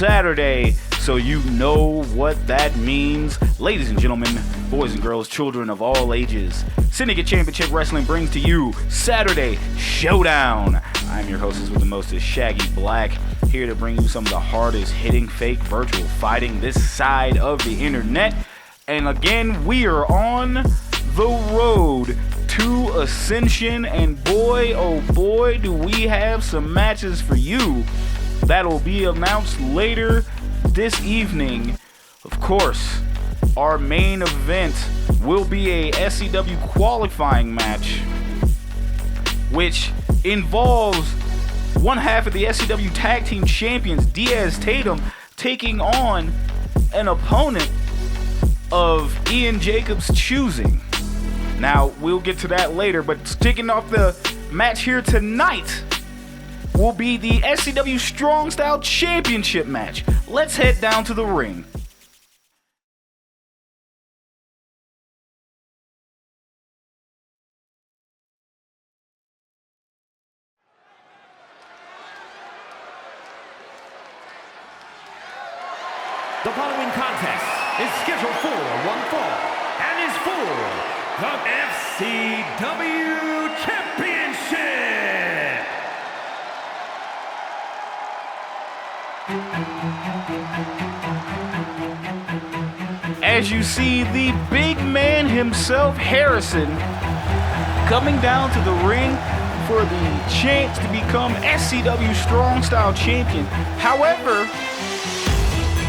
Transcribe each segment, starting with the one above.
Saturday, so you know what that means. Ladies and gentlemen, boys and girls, children of all ages, Syndicate Championship Wrestling brings to you Saturday Showdown. I'm your hostess with the mostest, Shaggy Black, here to bring you some of the hardest hitting fake virtual fighting this side of the internet. And again, we are on the road to Ascension, and boy, oh boy, do we have some matches for you that'll be announced later this evening. Of course, our main event will be a SCW qualifying match, which involves one half of the SCW Tag Team Champions, Diaz Tate, taking on an opponent of Ian Jacobs' choosing. Now, we'll get to that later, but kicking off the match here tonight will be the SCW Strong Style Championship match. Let's head down to the ring. The following contest is scheduled for one fall and is for the SCW Championship. As you see, the big man himself, Harrison, coming down to the ring for the chance to become SCW Strong Style Champion. However,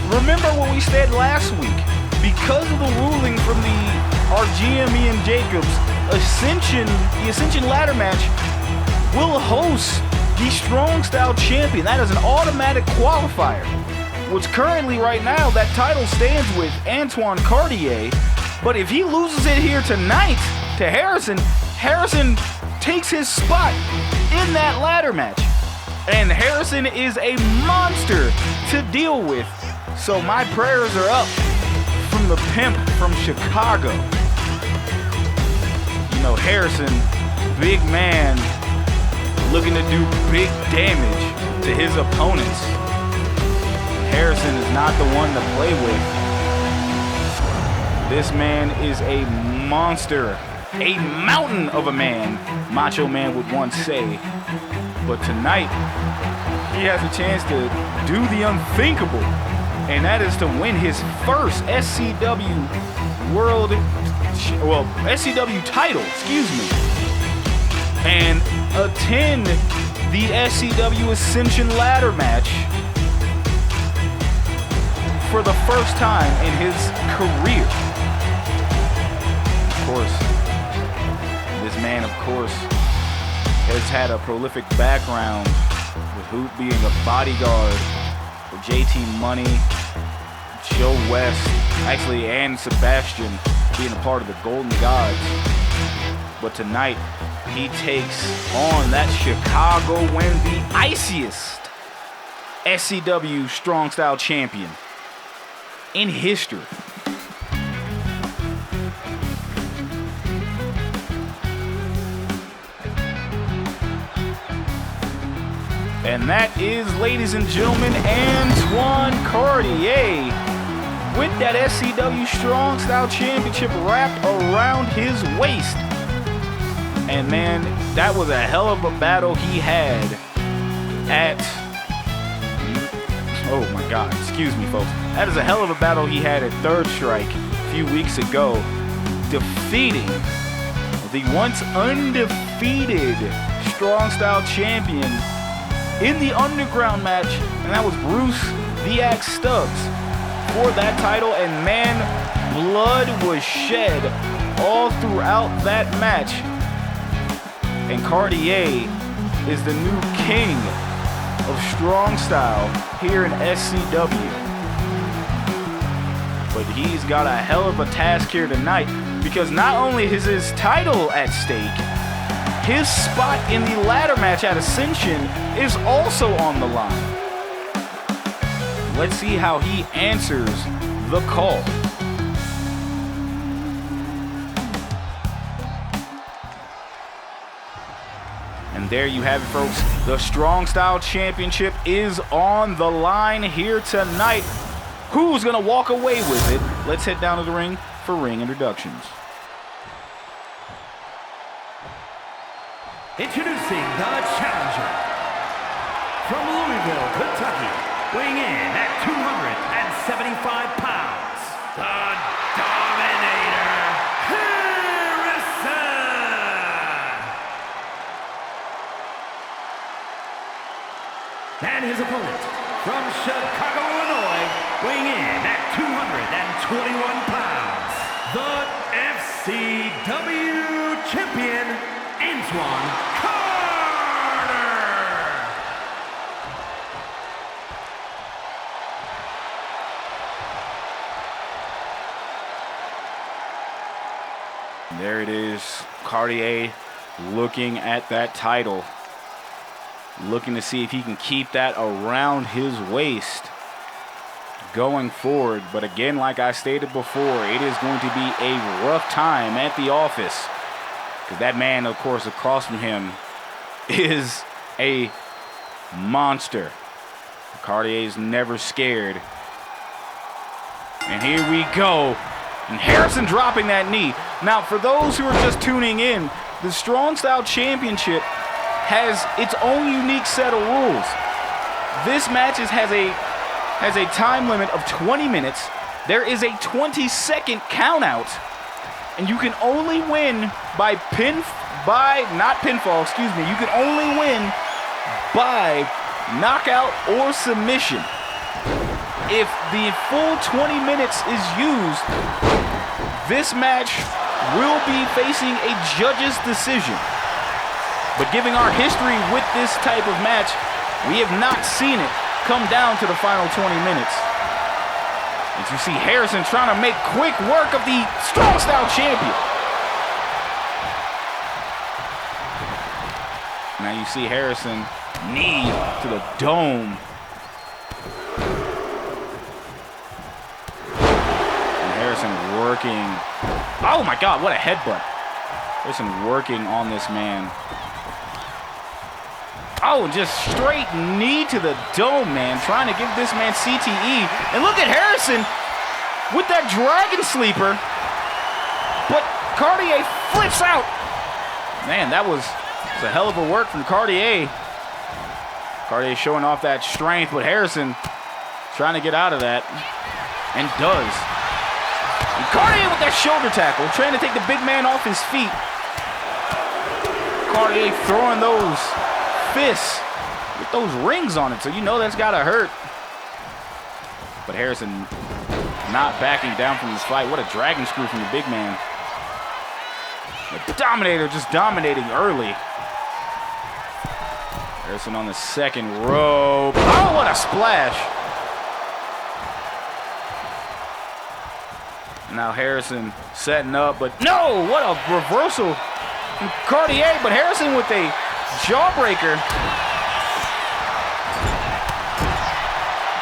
remember what we said last week. Because of the ruling from our GM Ian Jacobs, the Ascension Ladder Match will host the Strong Style Champion. That is an automatic qualifier, which currently right now that title stands with Antoine Cartier. But if he loses it here tonight to Harrison, Harrison takes his spot in that ladder match. And Harrison is a monster to deal with. So my prayers are up from the pimp from Chicago. You know, Harrison, big man, looking to do big damage to his opponents. Harrison is not the one to play with. This man is a monster, a mountain of a man, Macho Man would once say. But tonight, he has a chance to do the unthinkable, and that is to win his first SCW SCW title, and attend the SCW Ascension Ladder Match for the first time in his career. Of course, this man, of course, has had a prolific background, with Hoop being a bodyguard for JT Money, Joe West, and Sebastian being a part of the Golden Gods. But tonight, he takes on that Chicago win, the iciest SCW Strong Style Champion in history. And that is, ladies and gentlemen, Antoine Cartier with that SCW Strong Style Championship wrapped around his waist. And man, that was a hell of a battle he had at... Oh my God, excuse me folks. That is a hell of a battle he had at Third Strike a few weeks ago, defeating the once undefeated Strong Style Champion in the underground match, and that was Bruce the Axe Stubbs for that title. And man, blood was shed all throughout that match, and Cartier is the new king of Strong Style here in SCW. But he's got a hell of a task here tonight, because not only is his title at stake, his spot in the ladder match at Ascension is also on the line. Let's see how he answers the call. And there you have it, folks. The Strong Style Championship is on the line here tonight. Who's going to walk away with it? Let's head down to the ring for ring introductions. Introducing the challenger. From Louisville, Kentucky, weighing in at 275 pounds, the Dominator, Harrison. And his opponent, from Chicago, Illinois, weighing in at 221 pounds, the SCW champion, Antoine. There it is, Cartier looking at that title, looking to see if he can keep that around his waist going forward. But again, like I stated before, it is going to be a rough time at the office, because that man, of course, across from him is a monster. Cartier's never scared. And here we go. And Harrison dropping that knee. Now, for those who are just tuning in, the Strong Style Championship has its own unique set of rules. This match has a time limit of 20 minutes. There is a 20-second count out. And you can only win by not pinfall, excuse me. You can only win by knockout or submission. If the full 20 minutes is used, this match will be facing a judge's decision. But given our history with this type of match, we have not seen it come down to the final 20 minutes. As you see Harrison trying to make quick work of the Strong Style champion. Now you see Harrison knee to the dome. Working. Oh my God, what a headbutt. Harrison working on this man. Oh, just straight knee to the dome, man. Trying to give this man CTE. And look at Harrison with that dragon sleeper. But Cartier flips out. Man, that was a hell of a work from Cartier. Cartier showing off that strength, but Harrison trying to get out of that. And does. And Cartier with that shoulder tackle, trying to take the big man off his feet. Cartier throwing those fists with those rings on it, so you know that's gotta hurt. But Harrison not backing down from this fight. What a dragon screw from the big man. The Dominator just dominating early. Harrison on the second rope. Oh, what a splash. Now Harrison setting up, but no, what a reversal from Cartier, but Harrison with a jawbreaker.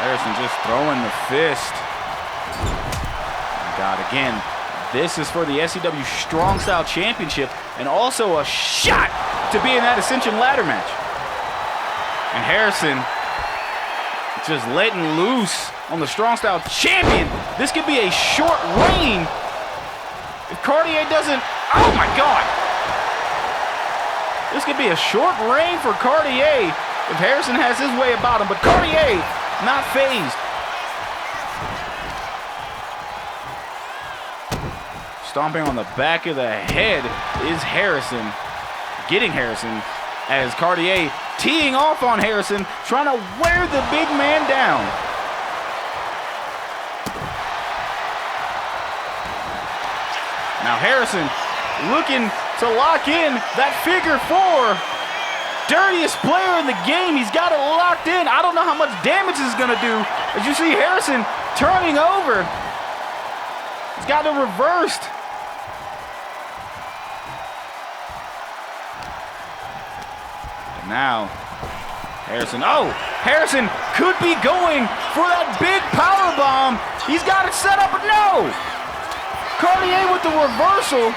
Harrison just throwing the fist. God, again, this is for the SCW Strong Style Championship and also a shot to be in that Ascension Ladder Match. And Harrison just letting loose on the Strong Style champion. This could be a short reign if Cartier doesn't. Oh my God! This could be a short reign for Cartier if Harrison has his way about him. But Cartier not phased. Stomping on the back of the head is Harrison. Getting Harrison as Cartier teeing off on Harrison, trying to wear the big man down. Now Harrison looking to lock in that figure four. Dirtiest player in the game. He's got it locked in. I don't know how much damage this is going to do. As you see Harrison turning over. He's got it reversed. And now Harrison. Oh, Harrison could be going for that big power bomb. He's got it set up, but no. Cartier with the reversal.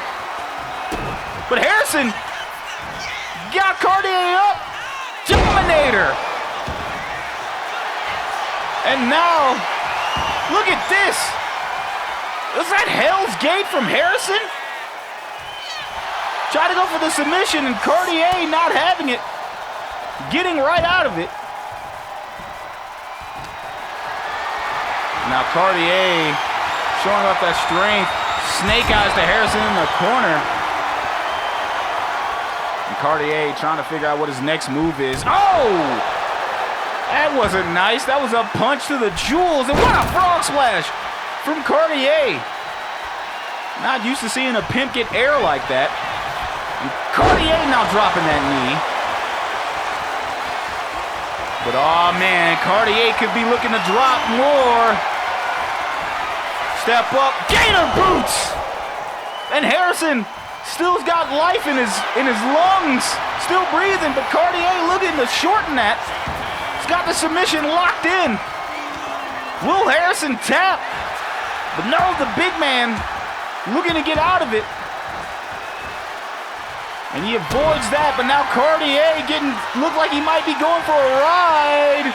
But Harrison got Cartier up. Dominator. And now, look at this. Was that Hell's Gate from Harrison? Tried to go for the submission and Cartier not having it. Getting right out of it. Now Cartier showing off that strength. Snake eyes to Harrison in the corner. And Cartier trying to figure out what his next move is. Oh! That wasn't nice. That was a punch to the jewels. And what a frog splash from Cartier. Not used to seeing a pimp get air like that. And Cartier now dropping that knee. But oh man, Cartier could be looking to drop more. Step up, gator boots! And Harrison still's got life in his lungs. Still breathing, but Cartier looking to shorten that. He's got the submission locked in. Will Harrison tap? But no, the big man looking to get out of it. And he avoids that, but now Cartier look like he might be going for a ride.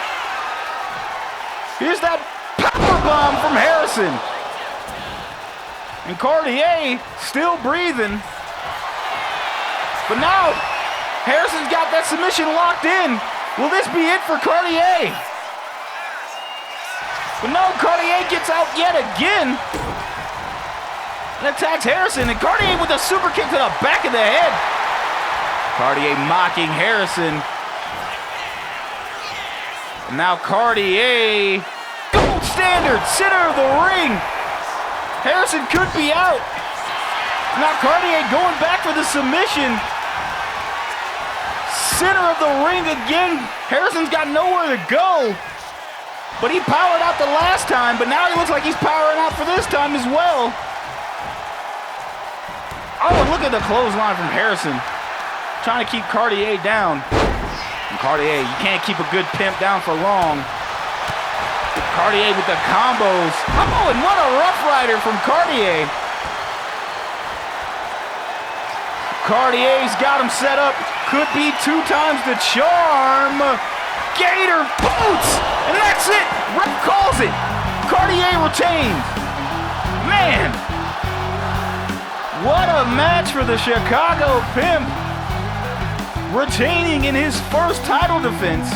Here's that powerbomb from Harrison. And Cartier still breathing. But now, Harrison's got that submission locked in. Will this be it for Cartier? But no, Cartier gets out yet again. And attacks Harrison. And Cartier with a super kick to the back of the head. Cartier mocking Harrison. And now Cartier, gold standard, center of the ring. Harrison could be out. Now Cartier going back for the submission. Center of the ring again. Harrison's got nowhere to go. But he powered out the last time, but now he looks like he's powering out for this time as well. Oh, and look at the clothesline from Harrison. Trying to keep Cartier down. And Cartier, you can't keep a good pimp down for long. Cartier with the combos. Oh, and what a Rough Rider from Cartier. Cartier's got him set up. Could be 2 times the charm. Gator boots. And that's it. Ref calls it. Cartier retains. Man. What a match for the Chicago Pimp. Retaining in his first title defense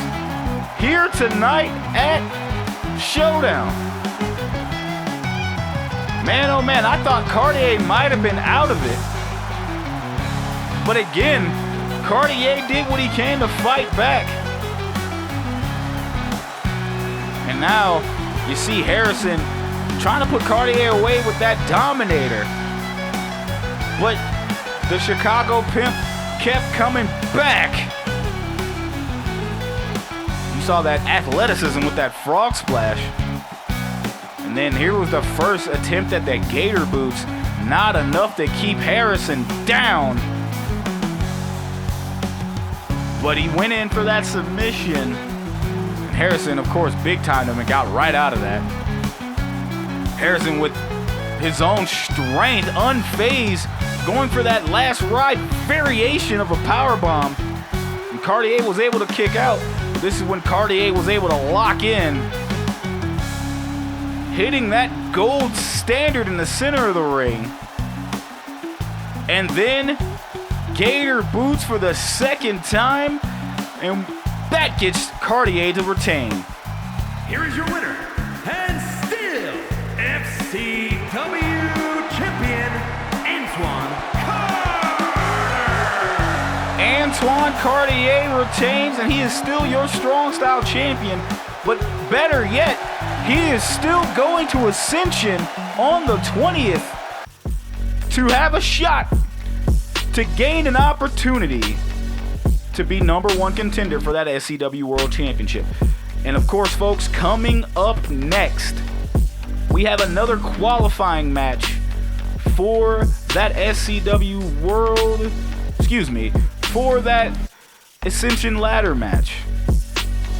here tonight at Showdown. Man, oh man, I thought Cartier might have been out of it. But again, Cartier did what he can to fight back. And now you see Harrison trying to put Cartier away with that Dominator. But the Chicago Pimp kept coming back. You saw that athleticism with that frog splash. And then here was the first attempt at that gator boots. Not enough to keep Harrison down. But he went in for that submission. And Harrison, of course, big timed him and got right out of that. Harrison with his own strength, unfazed, going for that last ride variation of a powerbomb. And Cartier was able to kick out. This is when Cartier was able to lock in. Hitting that gold standard in the center of the ring. And then gator boots for the second time. And that gets Cartier to retain. Here is your winner, and still SCW champion, Antoine Cartier retains, and he is still your strong style champion. But better yet, he is still going to Ascension on the 20th to have a shot to gain an opportunity to be #1 contender for that SCW World Championship. And of course, folks, coming up next, we have another qualifying match for that SCW World, for that Ascension Ladder match.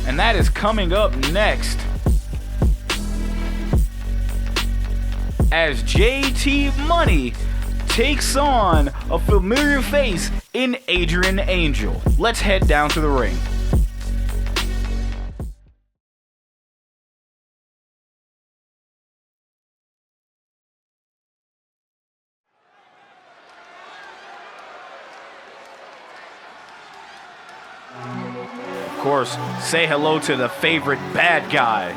And that is coming up next, as JT Money takes on a familiar face in Adrian Angel. Let's head down to the ring. Of course, say hello to the favorite bad guy.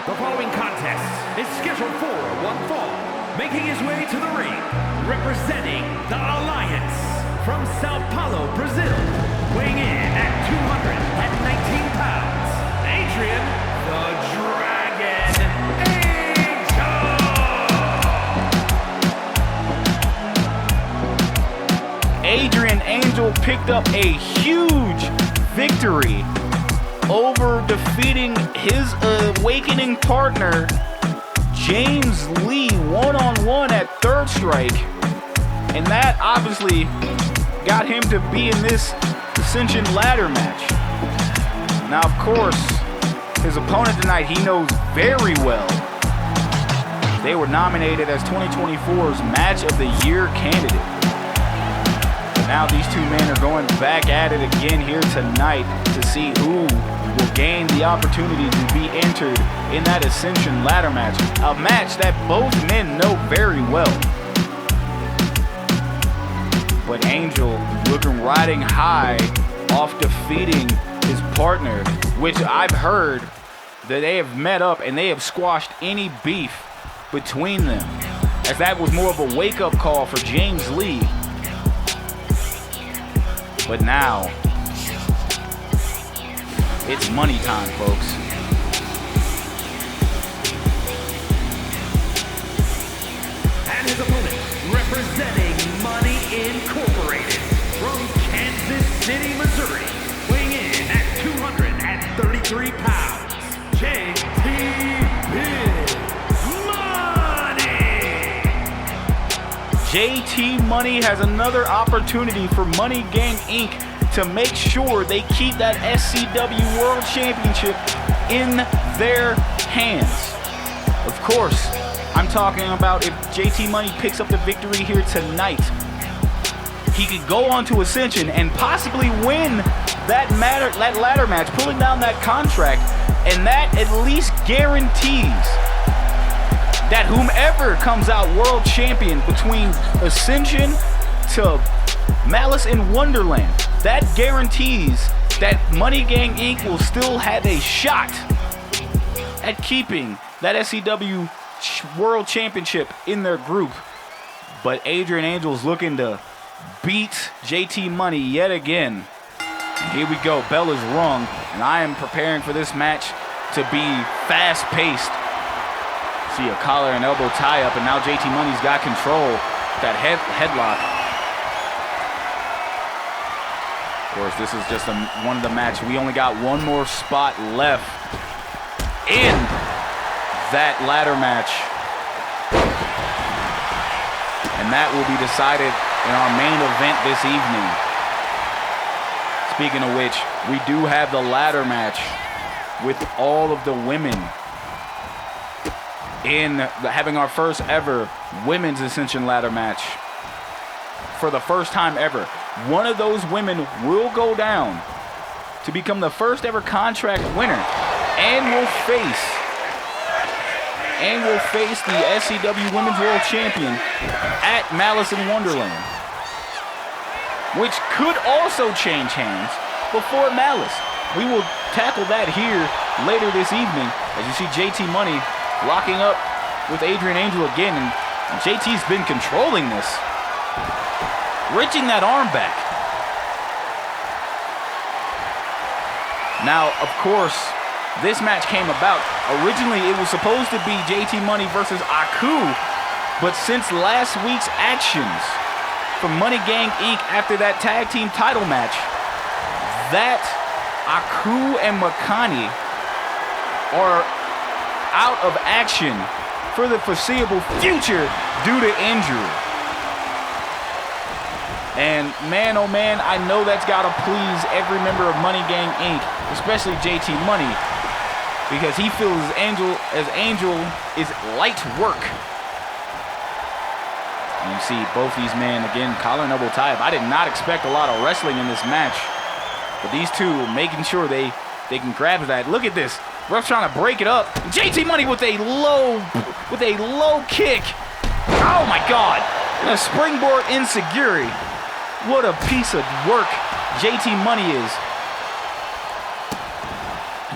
The following contest is scheduled for one fall. Making his way to the ring, representing the Alliance from Sao Paulo, Brazil, weighing in at 219 pounds, Adrian the Dragon Angel! Adrian Angel picked up a huge victory over defeating his awakening partner, James Lee, one-on-one at third strike. And that obviously got him to be in this Ascension Ladder match. Now, of course, his opponent tonight, he knows very well. They were nominated as 2024's Match of the Year candidate. Now these two men are going back at it again here tonight to see who will gain the opportunity to be entered in that Ascension Ladder match. A match that both men know very well. But Angel looking riding high off defeating his partner, which I've heard that they have met up and they have squashed any beef between them, as that was more of a wake-up call for James Lee. But now, it's money time, folks. And his opponent, representing Money Incorporated, from Kansas City, Missouri, weighing in at 233 pounds, JT Money! JT Money has another opportunity for Money Gang Inc. to make sure they keep that SCW World Championship in their hands. Of course, I'm talking about if JT Money picks up the victory here tonight, he could go on to Ascension and possibly win that ladder match, pulling down that contract, and that at least guarantees that whomever comes out world champion between Ascension to Malice in Wonderland, that guarantees that Money Gang Inc. will still have a shot at keeping that SCW World Championship in their group. But Adrian Angel's looking to beat JT Money yet again. And here we go, bell is rung, and I am preparing for this match to be fast-paced. See a collar and elbow tie-up, and now JT Money's got control. That headlock. Of course, this is just one of the match. We only got one more spot left in that ladder match. And that will be decided in our main event this evening. Speaking of which, we do have the ladder match with all of the women in having our first ever women's Ascension Ladder match. For the first time ever, one of those women will go down to become the first ever contract winner and will face the SCW Women's World Champion at Malice in Wonderland, which could also change hands before Malice. We will tackle that here later this evening as you see JT Money locking up with Adrian Angel again, and JT's been controlling this, wrenching that arm back. Now, of course, this match came about. Originally, it was supposed to be JT Money versus Aku, but since last week's actions from Money Gang Inc. after that tag team title match, that Aku and Makani are out of action for the foreseeable future due to injury. And man, oh man, I know that's got to please every member of Money Gang Inc., especially JT Money, because he feels as Angel is light work. You see both these men, again, collar and elbow tie up. I did not expect a lot of wrestling in this match. But these two making sure they can grab that. Look at this. Ref's trying to break it up. JT Money with a low kick. Oh my God. And a springboard enziguri. What a piece of work JT Money is.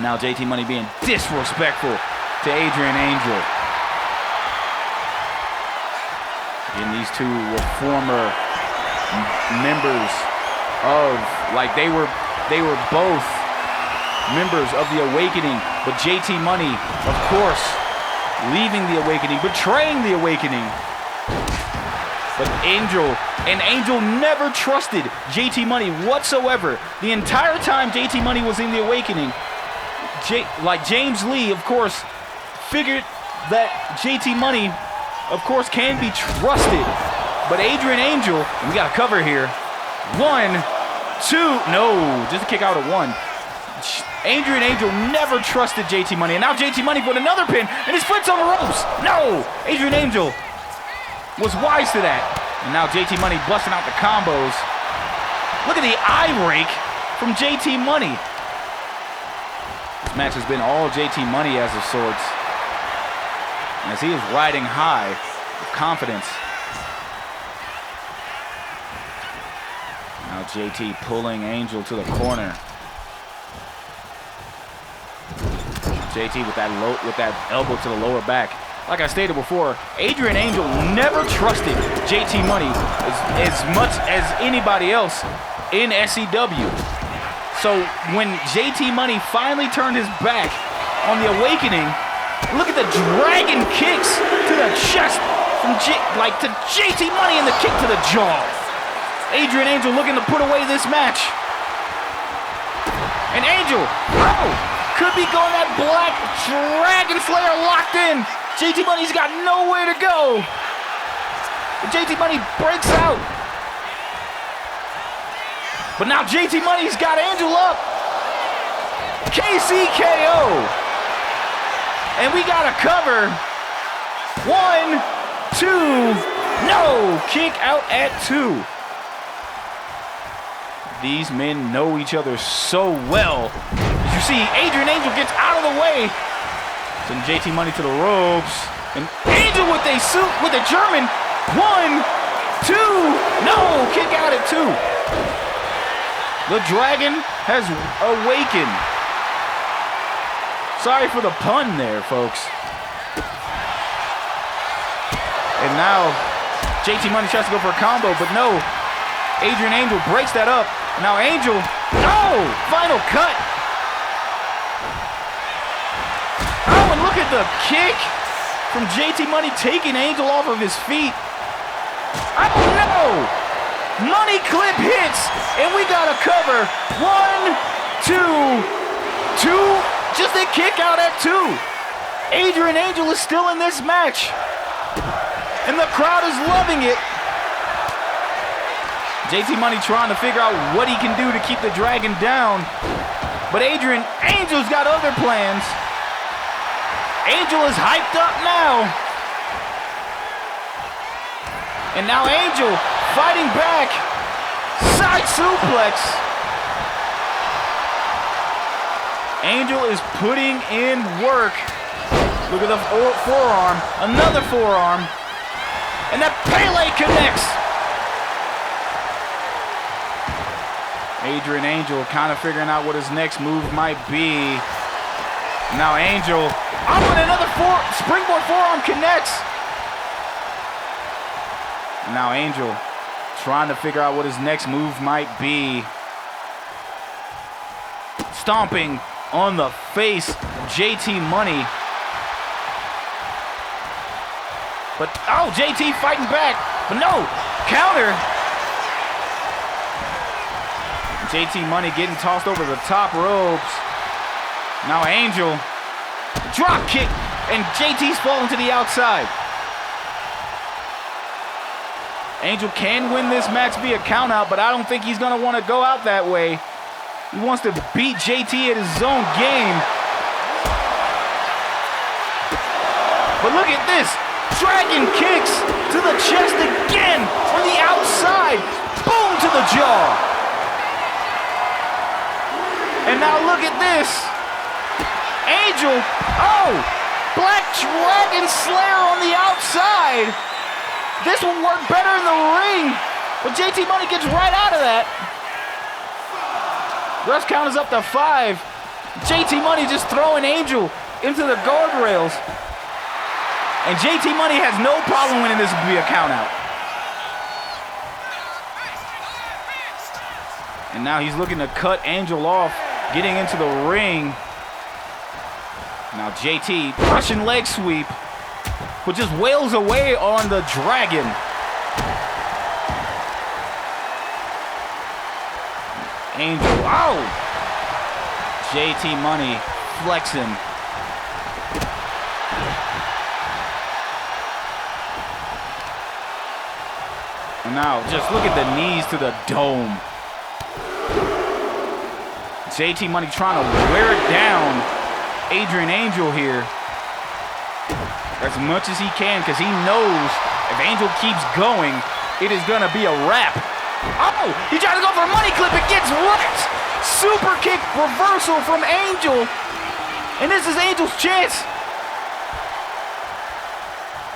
Now JT Money being disrespectful to Adrian Angel. And these two were former members of, like they were both members of the Awakening, but JT Money, of course, leaving the Awakening, betraying the Awakening. But Angel never trusted JT Money whatsoever. The entire time JT Money was in the Awakening, like James Lee, of course, figured that JT Money, of course, can be trusted. But Adrian Angel, we got a cover here. 1, 2, no, just a kick out of 1. Adrian Angel never trusted JT Money, and now JT Money put another pin, and his foot's on the ropes. No, Adrian Angel was wise to that. And now JT Money busting out the combos. Look at the eye rake from JT Money. This match has been all JT Money as of sorts, as he is riding high with confidence. Now JT pulling Angel to the corner. JT with that elbow to the lower back. Like I stated before, Adrian Angel never trusted JT Money as much as anybody else in SCW. So when JT Money finally turned his back on the Awakening, look at the dragon kicks to the chest from to JT Money, and the kick to the jaw. Adrian Angel looking to put away this match. And Angel, could be going that Black Dragon Slayer locked in. JT Money's got nowhere to go. But JT Money breaks out. But now JT Money's got Angel up. KCKO. And we got a cover. 1, 2, no. Kick out at 2. These men know each other so well. As you see, Adrian Angel gets out of the way. Send JT Money to the ropes. And Angel with a German. 1, 2, no. Kick out at 2. The Dragon has awakened. Sorry for the pun there, folks. And now JT Money tries to go for a combo, but no. Adrian Angel breaks that up. Now Angel, no! Final cut. Oh, and look at the kick from JT Money taking Angel off of his feet. Oh no! Money clip hits, and we got a cover. 1, 2, 2. Just a kick out at 2. Adrian Angel is still in this match, and the crowd is loving it. JT Money trying to figure out what he can do to keep the Dragon down. But Adrian Angel's got other plans. Angel is hyped up now. And now Angel fighting back. Side suplex. Angel is putting in work. Look at the forearm. Another forearm. And that Pele connects. Adrian Angel kind of figuring out what his next move might be. Now Angel, and another springboard forearm connects. Now Angel trying to figure out what his next move might be. Stomping on the face of JT Money. But, JT fighting back. But no, counter. JT Money getting tossed over the top ropes. Now Angel, drop kick, and JT's falling to the outside. Angel can win this match via countout, but I don't think he's gonna want to go out that way. He wants to beat JT at his own game. But look at this. Dragon kicks to the chest again from the outside. Boom to the jaw. And now look at this. Angel, oh, Black Dragon Slayer on the outside. This will work better in the ring, but JT Money gets right out of that. Ref count is up to 5. JT Money just throwing Angel into the guardrails. And JT Money has no problem winning this via count out. And now he's looking to cut Angel off, getting into the ring. Now JT, Russian leg sweep, but just wails away on the Dragon. Angel, oh! JT Money flexing. And now just look at the knees to the dome. JT Money trying to wear it down Adrian Angel here as much as he can, because he knows if Angel keeps going, it is going to be a wrap. Oh, he tried to go for a money clip. It gets wrecked. Super kick reversal from Angel. And this is Angel's chance.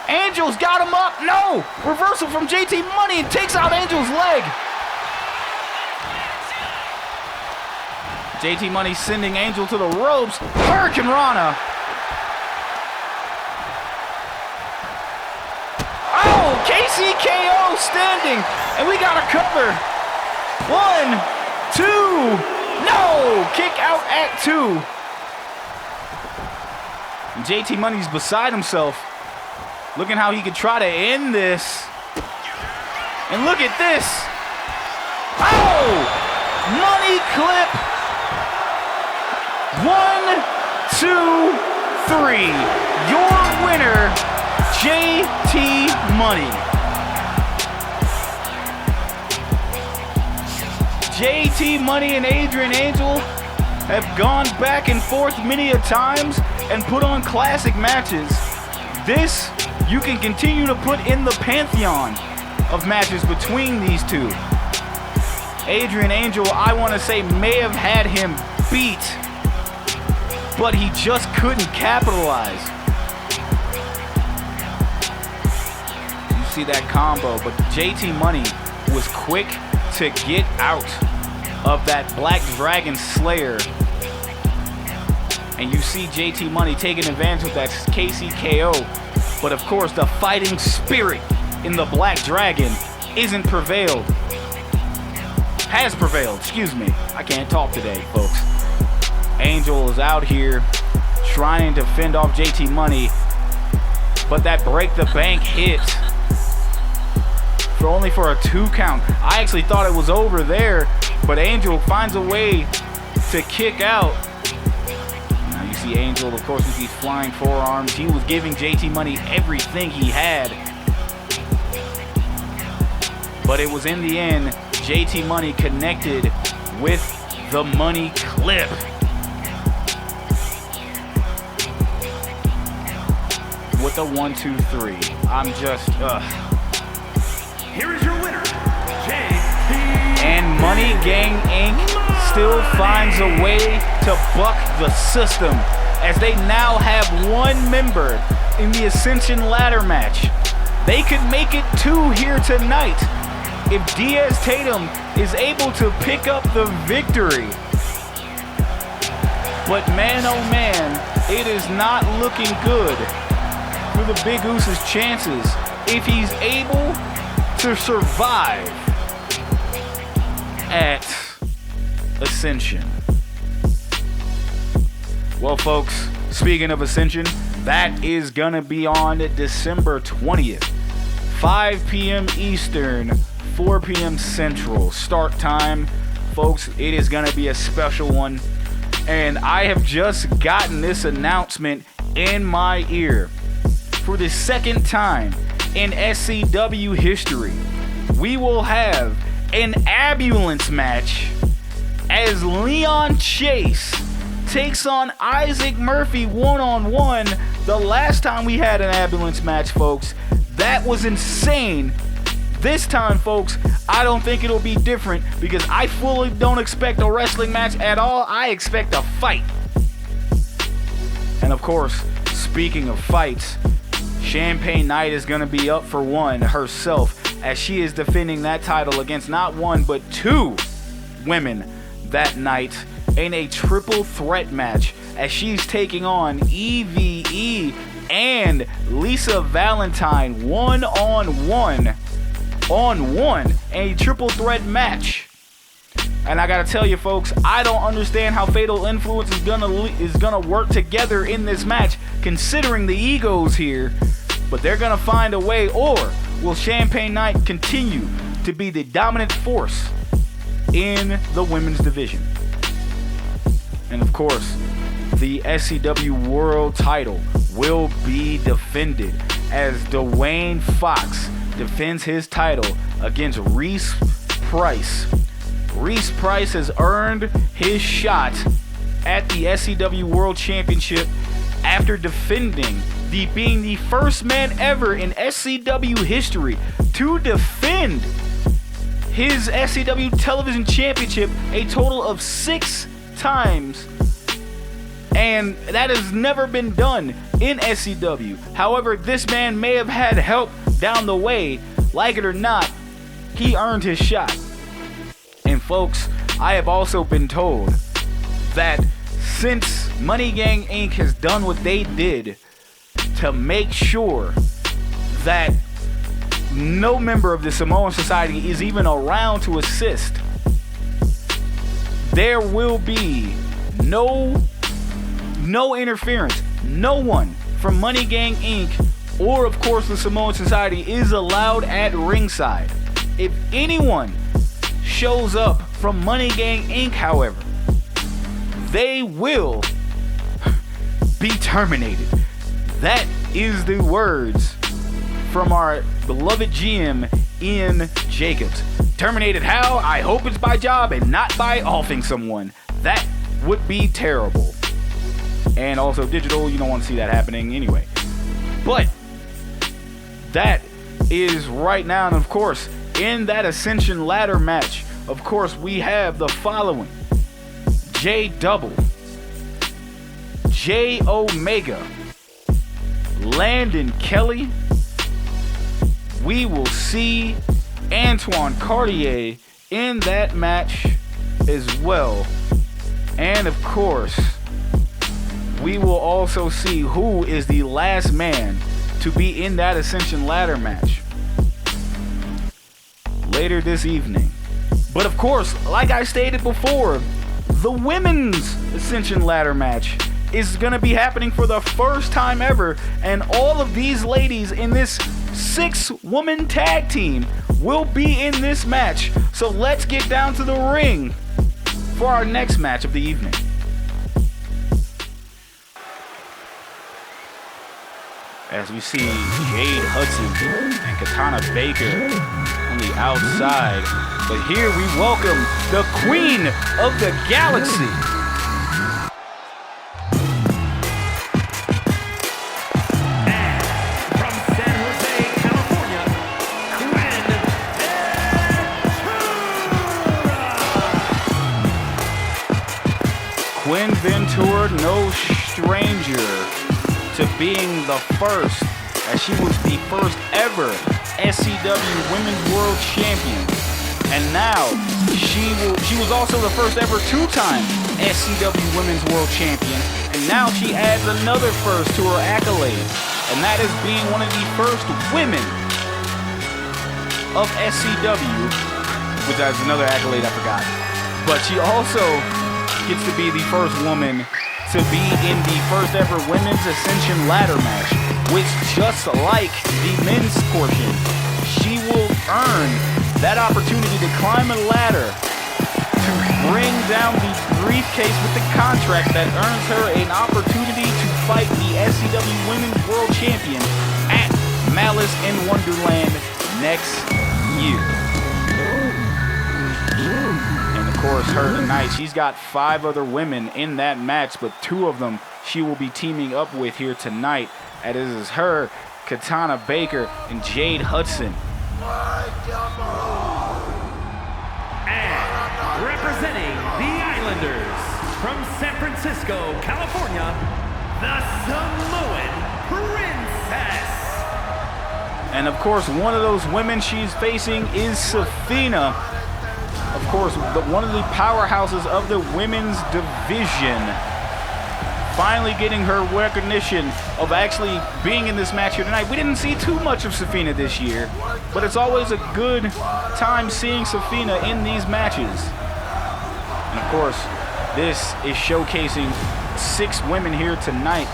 Angel's got him up. No, reversal from JT Money and takes out Angel's leg. JT Money sending Angel to the ropes. Hurricane Rana. Oh, KCKO standing. And we got a cover. 1, 2. No! Kick out at 2. And JT Money's beside himself. Looking how he could try to end this. And look at this. Oh! Money clip. 1, 2, 3. Your winner, JT Money. JT Money and Adrian Angel have gone back and forth many a times and put on classic matches. This you can continue to put in the pantheon of matches between these two. Adrian Angel, I want to say, may have had him beat, but he just couldn't capitalize. You see that combo, but JT Money was quick to get out of that Black Dragon Slayer. And you see JT Money taking advantage of that KCKO. But of course, the fighting spirit in the Black Dragon has prevailed, excuse me. I can't talk today, folks. Angel is out here trying to fend off JT Money, but that break the bank hit only for a 2 count. I actually thought it was over there, but Angel finds a way to kick out. Now you see Angel, of course, with these flying forearms. He was giving JT Money everything he had. But it was in the end, JT Money connected with the money clip. With the 1, 2, 3. I'm just, Here is your winner, JT. And Money Gang Inc. still finds a way to buck the system, as they now have 1 member in the Ascension Ladder Match. They could make it 2 here tonight if Diaz Tate is able to pick up the victory. But man, oh man, it is not looking good for the Big Oose's chances if he's able to survive at Ascension. Well, folks, speaking of Ascension, that is gonna be on December 20th, 5 p.m. Eastern, 4 p.m. Central start time. Folks, it is gonna be a special one, and I have just gotten this announcement in my ear. For the second time in SCW history, we will have an ambulance match as Leon Chase takes on Isaac Murphy one-on-one. The last time we had an ambulance match, folks, that was insane. This time, folks, I don't think it'll be different because I fully don't expect a wrestling match at all. I expect a fight. And of course, speaking of fights, Champagne Knight is going to be up for one herself as she is defending that title against not one but two women that night in a triple threat match as she's taking on EVE and Lisa Valentine one-on-one a triple threat match. And I gotta tell you, folks, I don't understand how Fatal Influence is gonna work together in this match, considering the egos here. But they're gonna find a way, or will Champagne Knight continue to be the dominant force in the women's division? And of course, the SCW World title will be defended as Dwayne Fox defends his title against Reese Price. Reese Price has earned his shot at the SCW World Championship after defending being the first man ever in SCW history to defend his SCW Television Championship a total of 6 times. And that has never been done in SCW. However, this man may have had help down the way. Like it or not, he earned his shot. And folks, I have also been told that since Money Gang Inc. has done what they did to make sure that no member of the Samoan Society is even around to assist, there will be no interference. No one from Money Gang Inc. or of course the Samoan Society is allowed at ringside. If anyone shows up from Money Gang Inc., however, they will be terminated. That is the words from our beloved GM, Ian Jacobs. Terminated how? I hope it's by job and not by offing someone. That would be terrible. And also digital, you don't want to see that happening anyway. But that is right now, and of course, in that Ascension Ladder match, of course, we have the following: J Double, J Omega, Landon Kelly. We will see Antoine Cartier in that match as well. And of course, we will also see who is the last man to be in that Ascension Ladder match later this evening. But of course, like I stated before, the women's Ascension Ladder match is going to be happening for the first time ever, and all of these ladies in this 6-woman tag team will be in this match. So let's get down to the ring for our next match of the evening. As we see Jade Hudson and Kitiana Baker on the outside. But here we welcome the Queen of the Galaxy. Quinn Ventura, no stranger to being the first, as she was the first ever SCW Women's World Champion. And now, she was also the first ever 2-time SCW Women's World Champion. And now she adds another first to her accolades. And that is being one of the first women of SCW, which is another accolade I forgot. But she also gets to be the first woman to be in the first ever women's Ascension Ladder match, which just like the men's portion, she will earn that opportunity to climb a ladder to bring down the briefcase with the contract that earns her an opportunity to fight the SCW Women's World Champion at Malice in Wonderland next year. And of course, her tonight. She's got 5 other women in that match, but 2 of them she will be teaming up with here tonight. And it is her, Kitiana Baker, and Jade Hudson. And representing the Islanders from San Francisco, California, the Samoan Princess. And of course, one of those women she's facing is Sefina. Of course, one of the powerhouses of the women's division. Finally getting her recognition of actually being in this match here tonight. We didn't see too much of Sefina this year, but it's always a good time seeing Sefina in these matches. And of course, this is showcasing 6 women here tonight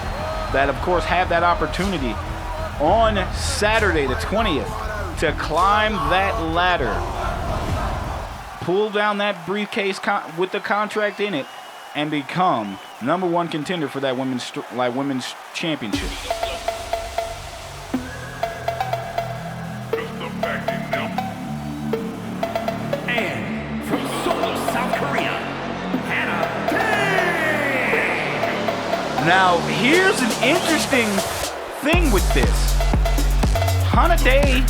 that, of course, have that opportunity on Saturday the 20th to climb that ladder, pull down that briefcase with the contract in it, and become #1 contender for that women's championship. And from Seoul, South Korea, Hana Dae. Now, here's an interesting thing with this. Hana Dae,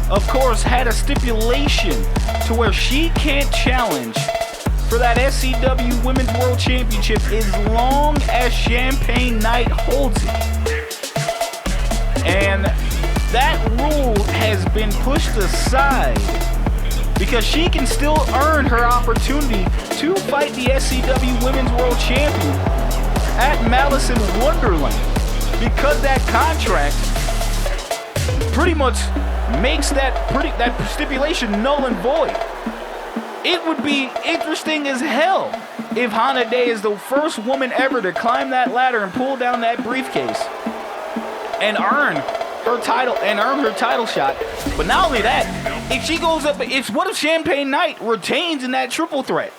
of course, had a stipulation to where she can't challenge for that SCW Women's World Championship as long as Champagne Night holds it. And that rule has been pushed aside because she can still earn her opportunity to fight the SCW Women's World Champion at Malice in Wonderland, because that contract pretty much makes that stipulation null and void. It would be interesting as hell if Hana Dae is the first woman ever to climb that ladder and pull down that briefcase and earn her title shot. But not only that, if she goes up, what if Champagne Night retains in that triple threat?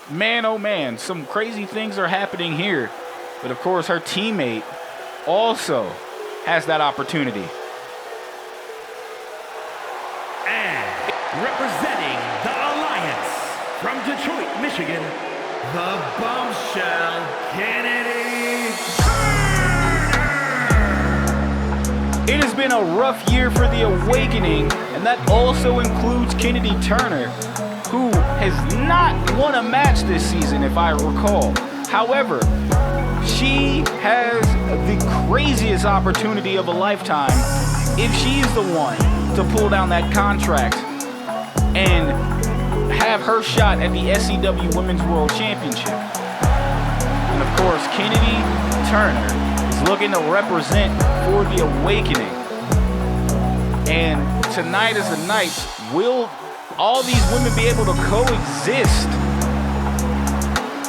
Man, oh man, some crazy things are happening here. But of course, her teammate also has that opportunity. Representing the Alliance from Detroit, Michigan, the Bombshell Kennedy. It has been a rough year for the Awakening, and that also includes Kennedy Turner, who has not won a match this season, if I recall. However, she has the craziest opportunity of a lifetime if she's the one to pull down that contract and have her shot at the SCW Women's World Championship. And of course, Kennedy Turner is looking to represent for the Awakening. And tonight is the night. Will all these women be able to coexist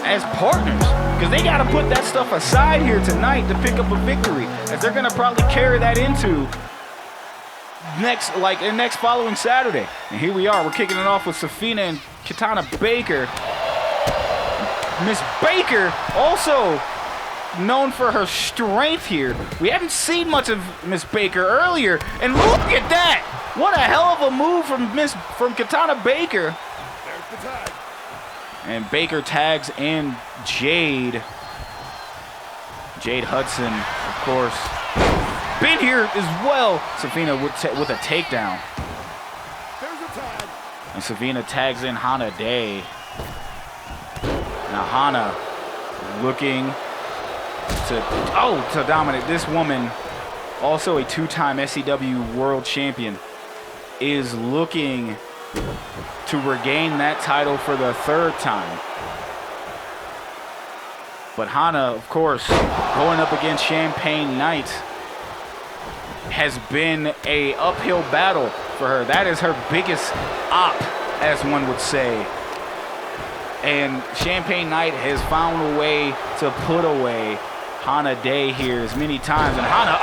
as partners? Because they got to put that stuff aside here tonight to pick up a victory, as they're going to probably carry that into next following Saturday. And here we are. We're kicking it off with Sefina and Kitiana Baker. Miss Baker, also known for her strength here. We haven't seen much of Miss Baker earlier, and look at that! What a hell of a move from Kitiana Baker. There's the tag. And Baker tags in Jade Hudson, of course. Been here as well. Sefina with a takedown. There's a tag. And Sefina tags in Hana Dae. Now Hana looking to dominate. This woman, also a 2-time SCW World Champion, is looking to regain that title for the 3rd time. But Hana, of course, going up against Champagne Night, has been a uphill battle for her. That is her biggest op, as one would say. And Champagne Night has found a way to put away Hana Dae here as many times. And Hana,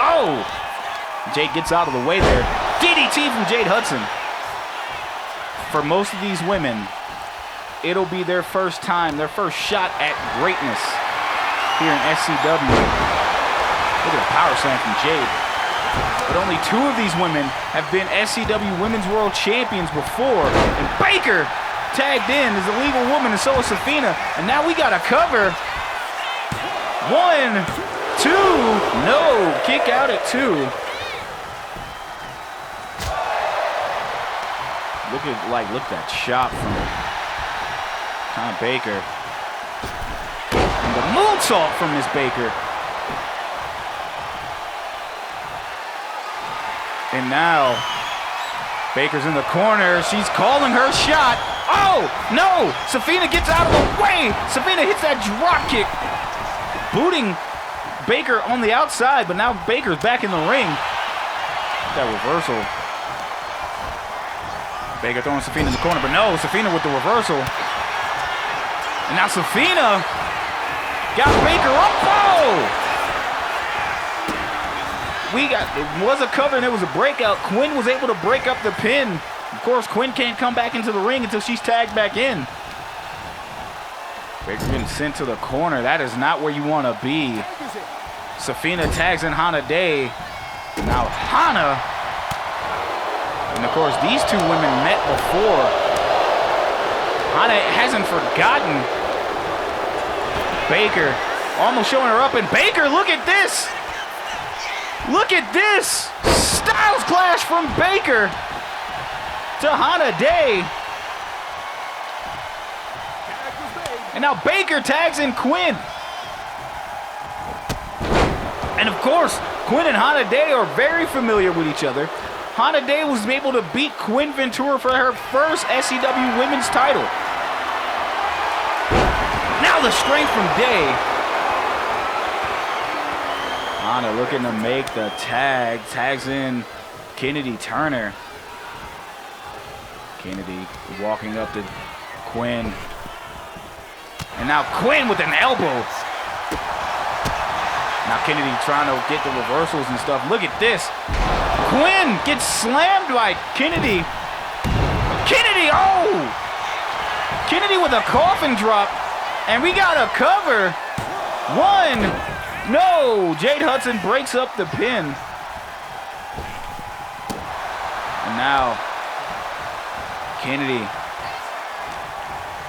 Jade gets out of the way there. DDT from Jade Hudson. For most of these women, it'll be their first time, their first shot at greatness here in SCW. Look at the power slam from Jade. But only 2 of these women have been SCW Women's World Champions before. And Baker tagged in as a legal woman, and so is Sefina. And now we got a cover. 1, 2, no, kick out at 2. Look at that shot from Kitiana Baker. And the moonsault from Miss Baker. And now, Baker's in the corner. She's calling her shot. Oh, no! Sefina gets out of the way. Sefina hits that drop kick, booting Baker on the outside, but now Baker's back in the ring. That reversal. Baker throwing Sefina in the corner, but no, Sefina with the reversal. And now Sefina got Baker up. Oh! It was a cover and it was a breakout. Quinn was able to break up the pin. Of course, Quinn can't come back into the ring until she's tagged back in. Baker getting sent to the corner. That is not where you want to be. Sefina tags in Hana Dae. Now Hana. And of course, these 2 women met before. Hana hasn't forgotten. Baker almost showing her up. And Baker, look at this. Look at this! Styles clash from Baker to Hana Dae. And now Baker tags in Quinn. And of course, Quinn and Hana Dae are very familiar with each other. Hana Dae was able to beat Quinn Ventura for her first SCW Women's title. Now the strength from Dae. Hana looking to make the tag. Tags in Kennedy Turner. Kennedy walking up to Quinn. And now Quinn with an elbow. Now Kennedy trying to get the reversals and stuff. Look at this. Quinn gets slammed by Kennedy. Kennedy, oh! Kennedy with a coffin drop. And we got a cover. 1. No, Jade Hudson breaks up the pin. And now, Kennedy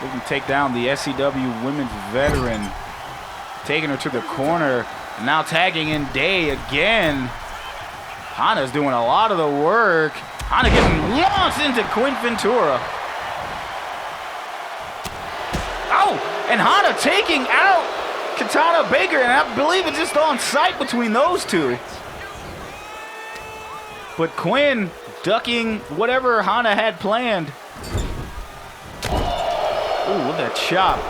looking to take down the SCW Women's veteran. Taking her to the corner. And now tagging in Dae again. Hana's doing a lot of the work. Hana getting launched into Quinn Ventura. Oh, and Hana taking out Kitiana Baker, and I believe it's just on sight between those 2. But Quinn ducking whatever Hana had planned. Ooh, look at that chop.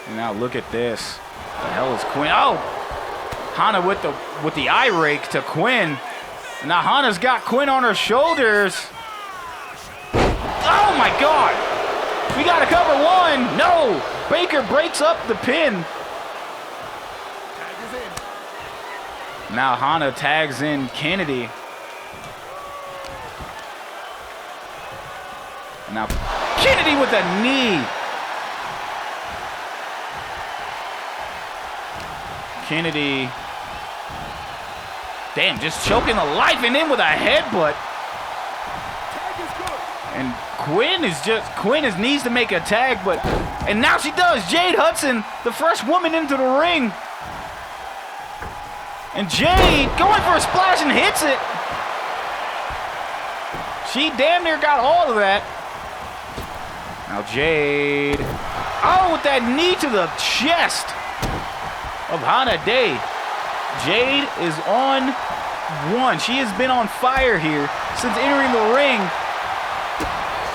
And now look at this. What the hell is Quinn? Oh! Hana with the eye rake to Quinn. And now Hana's got Quinn on her shoulders. Oh my God! We got to cover 1. No! Baker breaks up the pin. Now Hana tags in Kennedy. Now Kennedy with a knee. Kennedy. Damn, just choking the life in with a headbutt. And Quinn needs to make a tag, and now she does. Jade Hudson, the first woman into the ring. And Jade going for a splash and hits it. She damn near got all of that. Now Jade. Oh, with that knee to the chest of Hana Dae. Jade is on 1. She has been on fire here since entering the ring.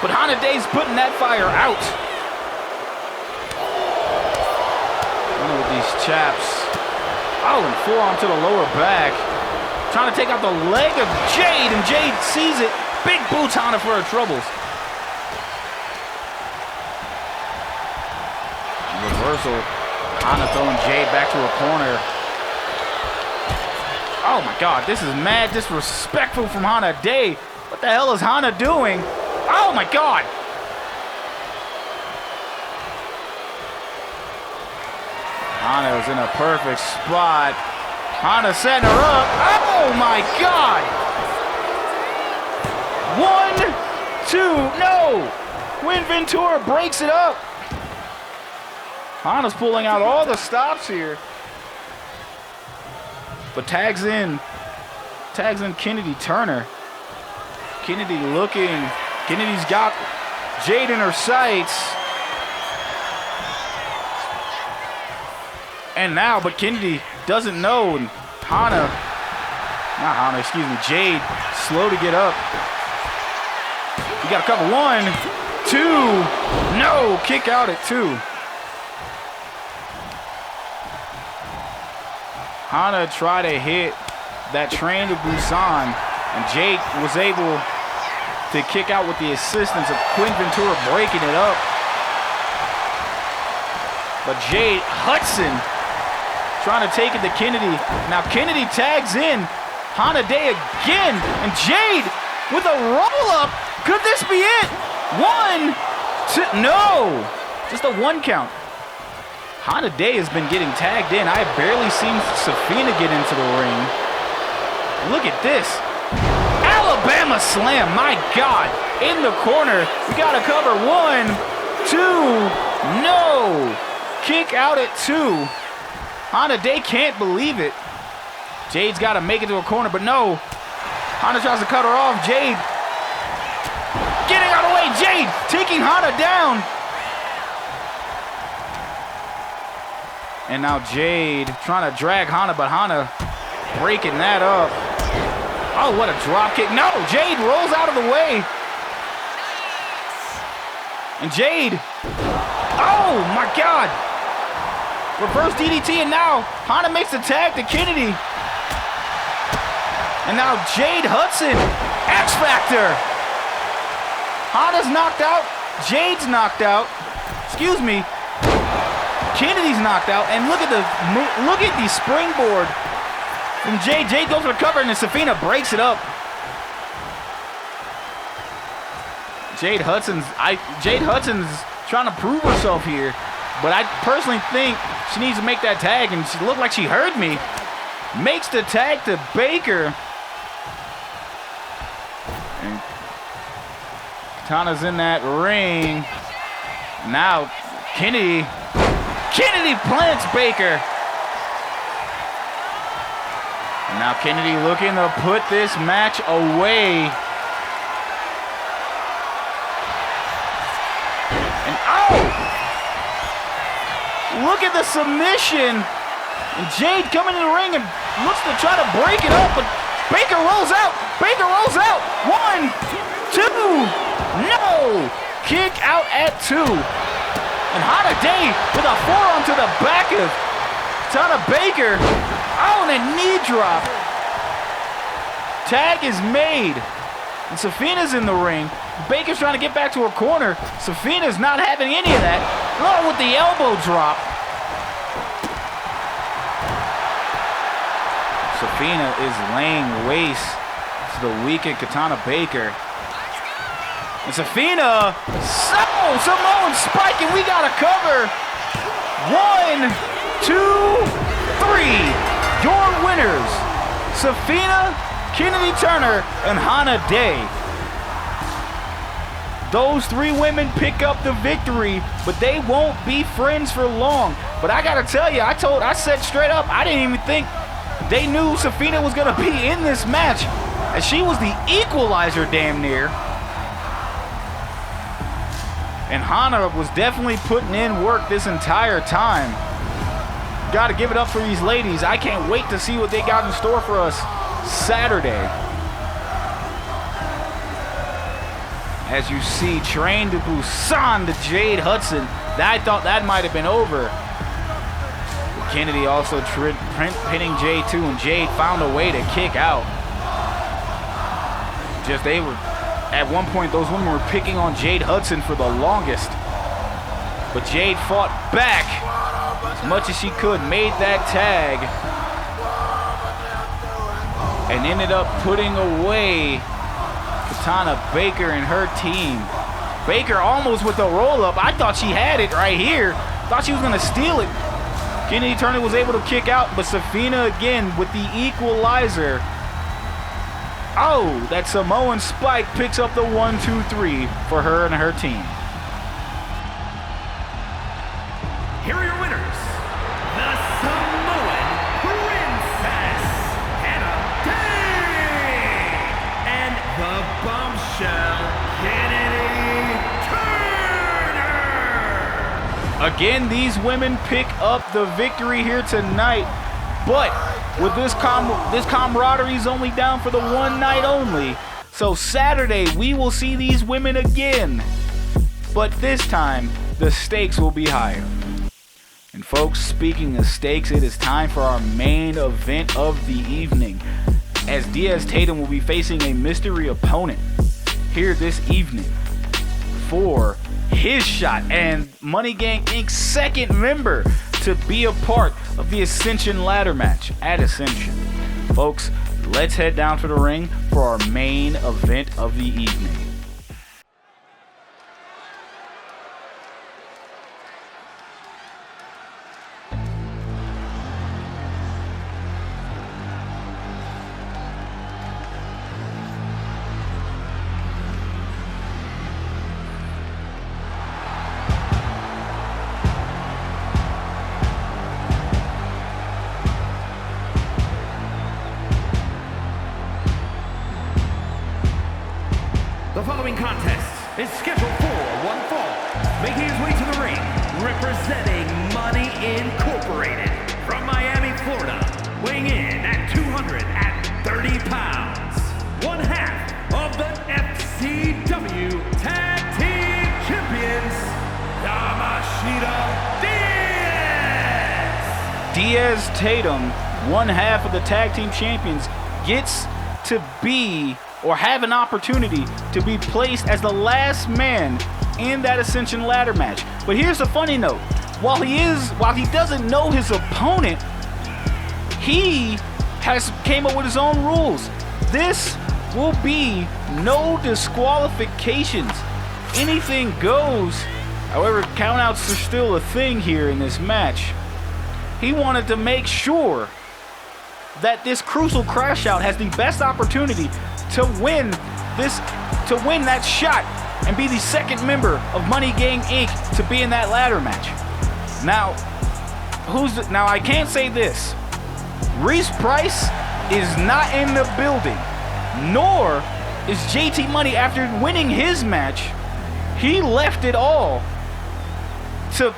But Hana Dae's putting that fire out. With these chaps. Oh, and forearm to the lower back. Trying to take out the leg of Jade, and Jade sees it. Big boots Hana for her troubles. Reversal. Hana throwing Jade back to her corner. Oh my God, this is mad disrespectful from Hana Dae. What the hell is Hana doing? Oh my God! Hana is in a perfect spot. Hana setting her up. Oh my God! 1, 2, no! Quinn Ventura breaks it up. Hana's pulling out all the stops here. But tags in Kennedy Turner. Kennedy looking. Kennedy's got Jade in her sights. And now, but Kennedy doesn't know. And Jade, slow to get up. You got to cover 1, 2, no, kick out at 2. Hana tried to hit that train to Busan, and Jade was able to kick out with the assistance of Quinn Ventura breaking it up. But Jade Hudson trying to take it to Kennedy. Now Kennedy tags in. Hana Dae again, and Jade with a roll-up. Could this be it? 1, 2, no! Just a 1 count. Hana Dae has been getting tagged in. I have barely seen Sefina get into the ring. Look at this. Alabama slam, my God. In the corner, we gotta cover 1, 2, no. Kick out at 2. Hana Dae can't believe it. Jade's gotta make it to a corner, but no. Hana tries to cut her off. Jade getting out of the way. Jade taking Hana down. And now Jade trying to drag Hana, but Hana breaking that up. Oh, what a drop kick. No, Jade rolls out of the way. And Jade, oh my God. Reverse DDT, and now Hana makes the tag to Kennedy. And now Jade Hudson, X Factor. Hana's knocked out, Jade's knocked out. Excuse me. Kennedy's knocked out, and look at the springboard from Jade. Jade goes for the cover, and then Sefina breaks it up. Jade Hudson's trying to prove herself here, but I personally think she needs to make that tag, and she looked like she heard me. Makes the tag to Baker. And Katana's in that ring. Now Kennedy plants Baker. And now Kennedy looking to put this match away. And oh! Look at the submission. And Jade coming in the ring and looks to try to break it up, but Baker rolls out. Baker rolls out. 1, 2, no! Kick out at 2. And Hana Dae with a forearm to the back of Kitiana Baker. Oh, and a knee drop. Tag is made. And Sefina's in the ring. Baker's trying to get back to her corner. Sefina's not having any of that. Oh, with the elbow drop. Sefina is laying waste to the weakened Kitiana Baker. And Sefina, Samoan spike, and we got to cover. 1, 2, 3. Your winners, Sefina, Kennedy Turner, and Hana Dae. Those 3 women pick up the victory, but they won't be friends for long. But I got to tell you, I said straight up, I didn't even think they knew Sefina was going to be in this match, as she was the equalizer damn near. And Hana was definitely putting in work this entire time. Got to give it up for these ladies. I can't wait to see what they got in store for us Saturday. As you see, train to Busan to Jade Hudson. I thought that might have been over. Kennedy also pinning Jade too, and Jade found a way to kick out. At one point, those women were picking on Jade Hudson for the longest. But Jade fought back as much as she could, made that tag, and ended up putting away Kitiana Baker and her team. Baker almost with a roll-up. I thought she had it right here. Thought she was going to steal it. Kennedy Turner was able to kick out, but Sefina again with the equalizer. Oh, that Samoan Spike picks up the 1-2-3 for her and her team. Here are your winners, the Samoan Princess, Hana Dae, and the bombshell, Kennedy Turner. Again, these women pick up the victory here tonight, but with this camaraderie is only down for the one night only. So Saturday, we will see these women again, but this time, the stakes will be higher. And folks, speaking of stakes, it is time for our main event of the evening, as Diaz Tate will be facing a mystery opponent here this evening for his shot and Money Gang Inc.'s second member to be a part of the Ascension Ladder Match at Ascension. Folks, let's head down to the ring for our main event of the evening. The following contest is scheduled for one fall, making his way to the ring, representing Money Incorporated from Miami, Florida, weighing in at 230 pounds, one half of the SCW Tag Team Champions, Yamashita Diaz! Diaz Tatum, one half of the Tag Team Champions, gets to be or have an opportunity to be placed as the last man in that Ascension Ladder match. But here's the funny note. While he doesn't know his opponent, he came up with his own rules. This will be no disqualifications. Anything goes. However, countouts are still a thing here in this match. He wanted to make sure that this crucial crash out has the best opportunity to win that shot and be the second member of Money Gang Inc. to be in that ladder match. Now, I can't say this. Reese Price is not in the building, nor is JT Money. After winning his match, he left it all to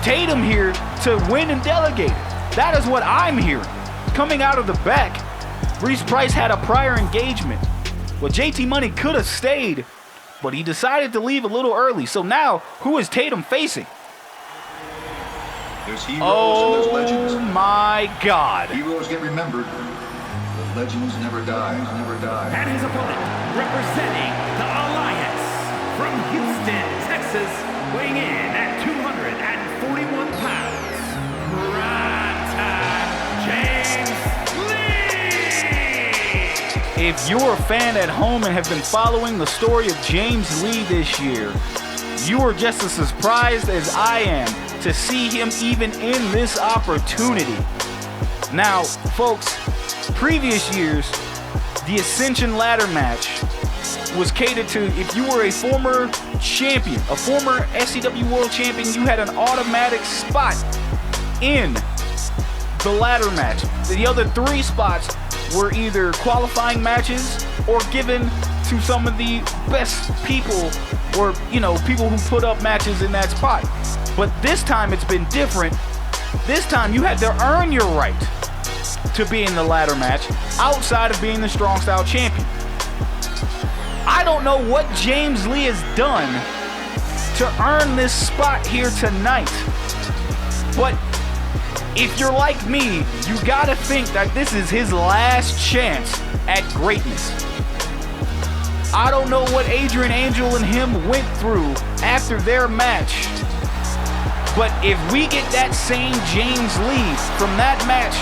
Tatum here to win and delegate. That is what I'm hearing. Coming out of the back, Reese Price had a prior engagement. Well, JT Money could have stayed, but he decided to leave a little early. So now, who is Tatum facing? There's heroes and there's legends. Oh my God. Heroes get remembered, but legends never die, never die. And his opponent, representing the Alliance from Houston, Texas, weighing in at 241 pounds, James Lee! If you're a fan at home and have been following the story of James Lee this year, you are just as surprised as I am to see him even in this opportunity. Now, folks, previous years, the Ascension Ladder Match was catered to if you were a former champion, a former SCW World Champion, you had an automatic spot in the ladder match. The other 3 spots were either qualifying matches or given to some of the best people, or people who put up matches in that spot. But this time it's been different. This time you had to earn your right to be in the ladder match outside of being the Strong Style Champion. I don't know what James Lee has done to earn this spot here tonight, but if you're like me, you gotta think that this is his last chance at greatness. I don't know what Adrian Angel and him went through after their match, but if we get that same James Lee from that match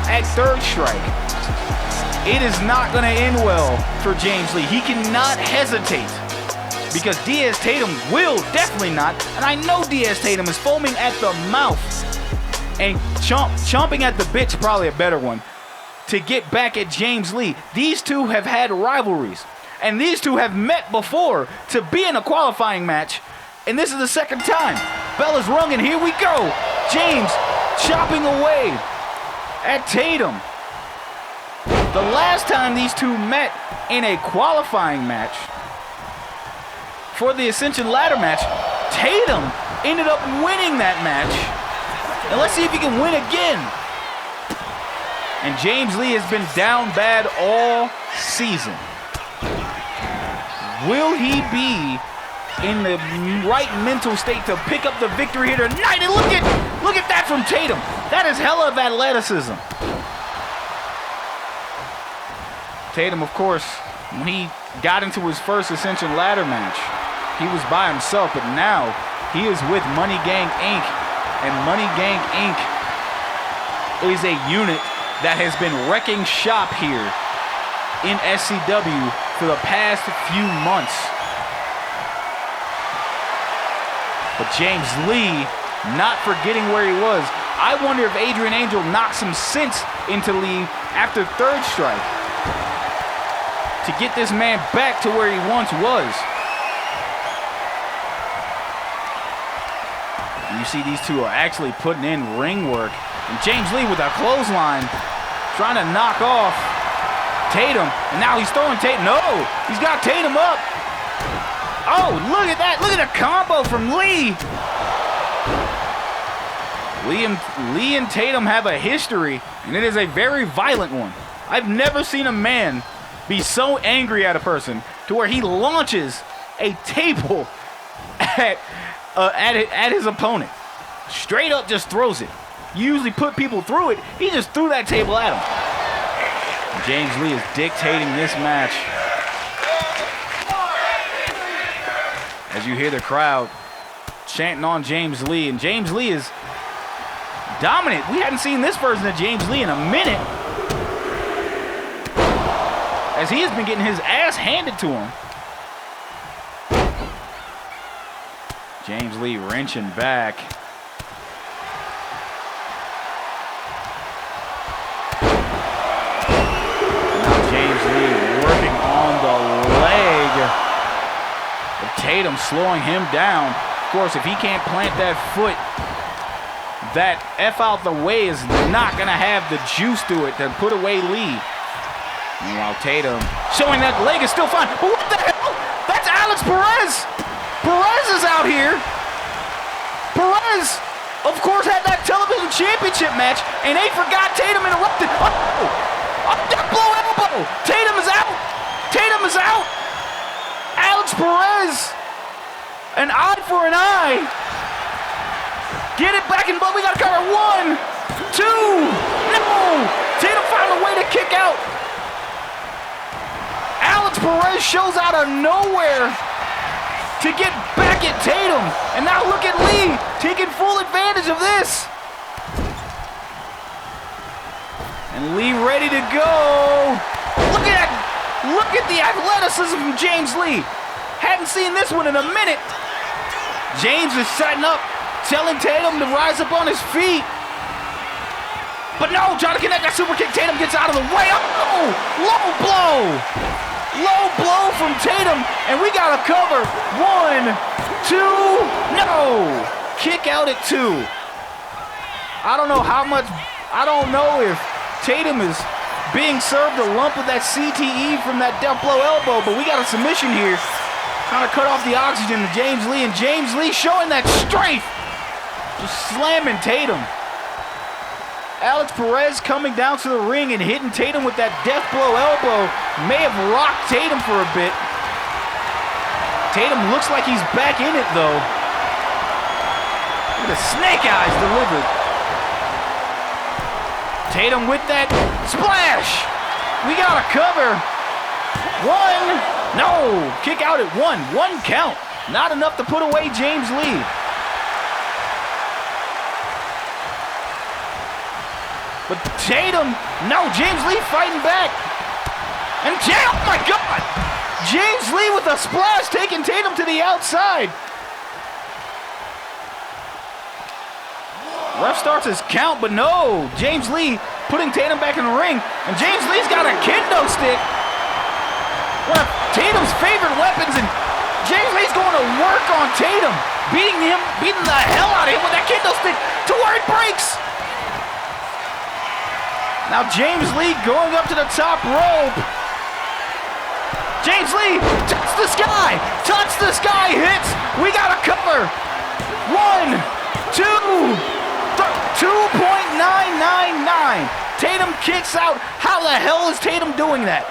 at Third Strike, it is not going to end well for James Lee. He cannot hesitate because Diaz Tatum will definitely not, and I know Diaz Tatum is foaming at the mouth and chomping at the bit's probably a better one, to get back at James Lee. These two have had rivalries, and these two have met before to be in a qualifying match, and this is the second time. Bell is rung, and here we go. James chopping away at Tatum. The last time these two met in a qualifying match for the Ascension Ladder Match, Tatum ended up winning that match. And let's see if he can win again. And James Lee has been down bad all season. Will he be in the right mental state to pick up the victory here tonight? And look at that from Tatum. That is hella of athleticism. Tatum, of course, when he got into his first Ascension Ladder match, he was by himself, but now he is with Money Gang Inc. And Money Gang Inc. is a unit that has been wrecking shop here in SCW for the past few months. But James Lee not forgetting where he was. I wonder if Adrian Angel knocked some sense into Lee after third strike to get this man back to where he once was. And you see these two are actually putting in ring work. And James Lee with a clothesline trying to knock off Tatum. And now he's throwing Tatum. No, he's got Tatum up. Oh, look at that. Look at the combo from Lee. Lee and Tatum have a history, and it is a very violent one. I've never seen a man be so angry at a person to where he launches a table at his opponent. Straight up just throws it. You usually put people through it. He just threw that table at him. James Lee is dictating this match. As you hear the crowd chanting on James Lee, and James Lee is dominant. We hadn't seen this version of James Lee in a minute, as he has been getting his ass handed to him. James Lee wrenching back. Now James Lee working on the leg of Tatum, slowing him down. Of course, if he can't plant that foot, that F out the way is not going to have the juice to it to put away Lee. Meanwhile, Tatum showing that leg is still fine. But what the hell? That's Alex Perez. Perez is out here. Perez, of course, had that television championship match, and they forgot Tatum interrupted. Oh, that blow elbow. Tatum is out. Tatum is out. Alex Perez, an eye for an eye. Get it back in, but we got to cover 1, 2. No. Tatum found a way to kick out. Alex Perez shows out of nowhere to get back at Tatum. And now look at Lee taking full advantage of this. And Lee ready to go. Look at that. Look at the athleticism from James Lee. Hadn't seen this one in a minute. James is setting up, telling Tatum to rise up on his feet. But no, trying to connect that super kick. Tatum gets out of the way. Oh, low blow. Low blow from Tatum, and we got to cover. 1, 2, no. Kick out at 2. I don't know how much, I don't know if Tatum is being served a lump of that CTE from that death blow elbow, but we got a submission here. Trying to cut off the oxygen to James Lee, and James Lee showing that strength. Just slamming Tatum. Alex Perez coming down to the ring and hitting Tatum with that death blow elbow. May have rocked Tatum for a bit. Tatum looks like he's back in it, though. Look at the snake eyes delivered. Tatum with that splash. We got to cover. 1. No. Kick out at 1. 1 count. Not enough to put away James Lee. But Tatum, no, James Lee fighting back. And oh my God! James Lee with a splash, taking Tatum to the outside. Ref starts his count, but no. James Lee putting Tatum back in the ring, and James Lee's got a kendo stick. One of Tatum's favorite weapons, and James Lee's going to work on Tatum, beating the hell out of him with that kendo stick to where it breaks. Now James Lee going up to the top rope. James Lee, touch the sky, hits. We got a cover. 1, 2, 2.999. Tatum kicks out. How the hell is Tatum doing that?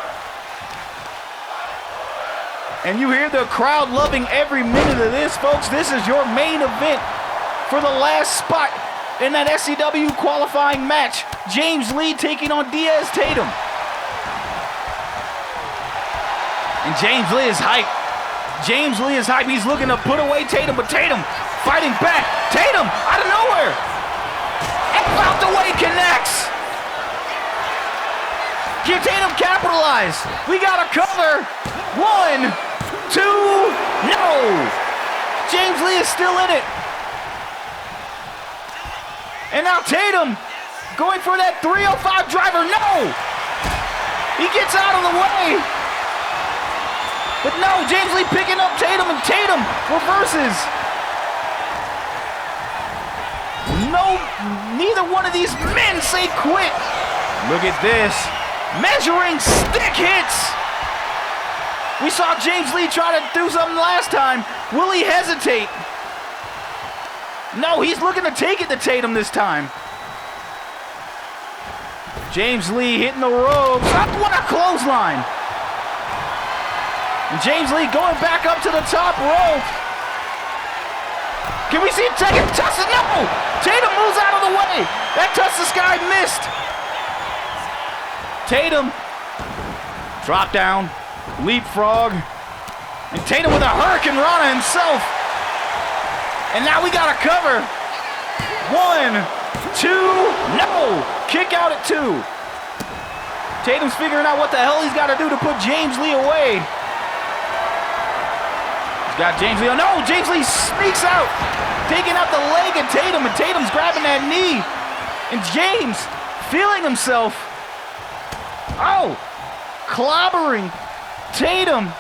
And you hear the crowd loving every minute of this, folks. This is your main event for the last spot in that SCW qualifying match. James Lee taking on Diaz Tate. And James Lee is hyped. He's looking to put away Tatum, but Tatum fighting back. Tatum out of nowhere. Out the way connects. Can Tatum capitalize? We got a cover. 1, 2, no. James Lee is still in it. And now Tatum going for that 305 driver. No. He gets out of the way. But no, James Lee picking up Tatum, and Tatum reverses. No, neither one of these men say quit. Look at this. Measuring stick hits. We saw James Lee try to do something last time. Will he hesitate? No, he's looking to take it to Tatum this time. James Lee hitting the ropes. What a clothesline. And James Lee going back up to the top rope. Can we see it take it? Touch it? No! Tatum moves out of the way. That touch the sky missed. Tatum. Drop down. Leapfrog. And Tatum with a Hurricane Rana himself. And now we got a cover. 1, 2, no! Kick out at 2. Tatum's figuring out what the hell he's got to do to put James Lee away. Got James Lee. Oh no, James Lee sneaks out, taking out the leg of Tatum, and Tatum's grabbing that knee. And James feeling himself. Oh, clobbering Tatum.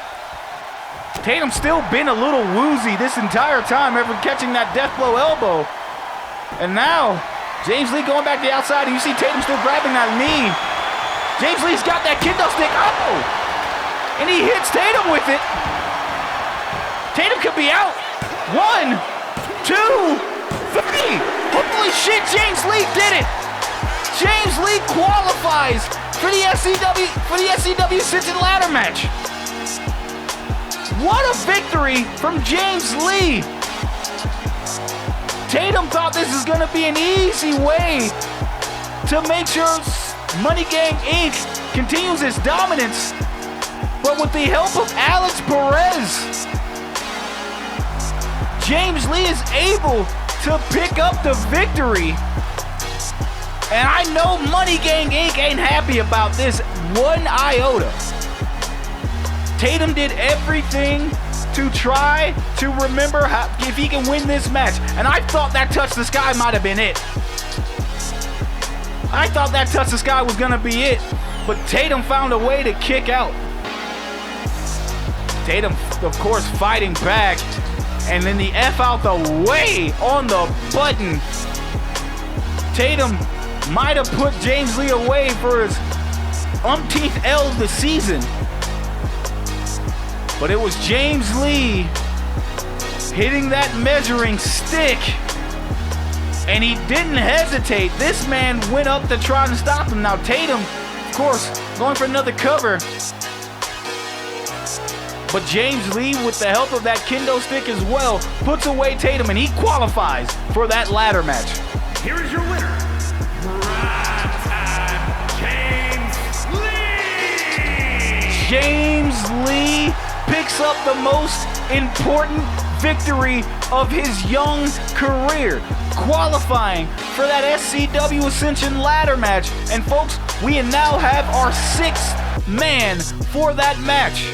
Tatum's still been a little woozy this entire time, ever catching that death blow elbow. And now, James Lee going back to the outside, and you see Tatum still grabbing that knee. James Lee's got that kendo stick. Oh, and he hits Tatum with it. Tatum could be out. 1, 2, 3. Holy shit, James Lee did it. James Lee qualifies for the SCW Ascension Ladder Match. What a victory from James Lee. Tatum thought this was going to be an easy way to make sure Money Gang Inc. continues its dominance. But with the help of Alex Perez, James Lee is able to pick up the victory. And I know Money Gang Inc. ain't happy about this one iota. Tatum did everything to try to remember if he can win this match. And I thought that touch the sky might have been it. I thought that touch the sky was gonna be it. But Tatum found a way to kick out. Tatum, of course, fighting back. And then the F out the way on the button. Tatum might have put James Lee away for his umpteenth L of the season. But it was James Lee hitting that measuring stick. And he didn't hesitate. This man went up to try and stop him. Now Tatum, of course, going for another cover. But James Lee, with the help of that kendo stick as well, puts away Tatum, and he qualifies for that ladder match. Here is your winner, James Lee! James Lee picks up the most important victory of his young career, qualifying for that SCW Ascension Ladder Match. And folks, we now have our 6th man for that match.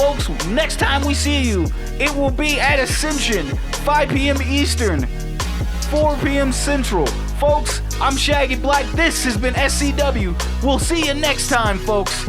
Folks, next time we see you, it will be at Ascension, 5 p.m. Eastern, 4 p.m. Central. Folks, I'm Shaggy Black. This has been SCW. We'll see you next time, folks.